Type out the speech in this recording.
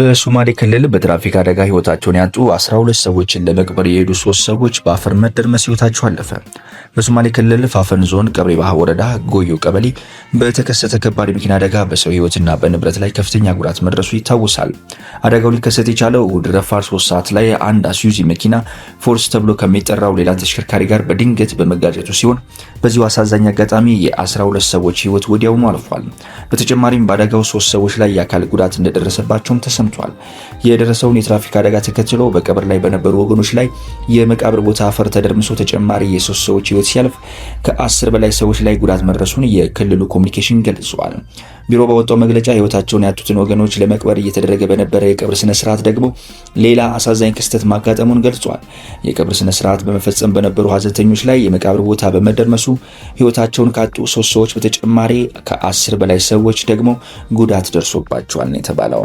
በሶማሌ ክልል በትራፊክ አደጋ ህይወታቸውን ያጡ 12 ሰዎችን ለመቅበር የሄዱ 3 ሰዎች በአፈር መደርመስ ህይወታቸው አለፈ። በሶማሌ ክልል ፋፈን ዞን ቀብሪ ባህ ወረዳ ጎዮ ቀበሌ በተከሰተ ከባድ መኪና አደጋ በሰው ህይወትና በንብረት ላይ ከፍተኛ ጉዳት መድረሱ ይታወሳል። አደጋው ሊከሰት የቻለው እሁድ ረፋድ 3 ሰዓት ላይ አንድ አስዩዚ መኪና ፎርስ ተብሎ ከሚጠራው ሌላ ተሽከርካሪ ጋር በድንገት በመጋጨቱ ሲሆን በዚሁ አሳዛኝ አጋጣሚ የ12 ሰዎች ህይወት ወዲያውኑ አልፏል። በተጨማሪም በአደጋው 3 ሰዎች ላይ የአካል ጉዳት እንደደረሰባቸውም ተሰምቷል። የደረሰውን የትራፊክ አደጋ ተከትሎ በቀብር ላይ በነበሩ ወገኖች ላይ የመቃብር ቦታ አፈር ተደርምሶ ተጨማሪ የ3 ሰዎች ህይወት ሲያልፍ ከ10 በላይ ሰዎች ላይ ጉዳት መድረሱን የክልሉ ኮሚኒኬሽን ገልጿል። ቢሮ ባወጣው መግለጫ ህይወታቸውን ያጡትን ወገኖች ለመቅበር እየተደረገ በነበረ የቀብር ስነ ስርዓት ደግሞ ሌላ አሳዛኝ ክስተት ማጋጠሙን ገልጿል። የቀብር ስነ ስርዓት በመፈጸም በነበሩ ሀዘንተኞች ላይ የመቃብር ቦታ በመደርመሱ ህይወታቸውን ካጡ 3 ሰዎች በተጨማሪ ከ10 በላይ ሰዎች ደግሞ ጉዳት ደርሶባቸዋል ነው የተባለው።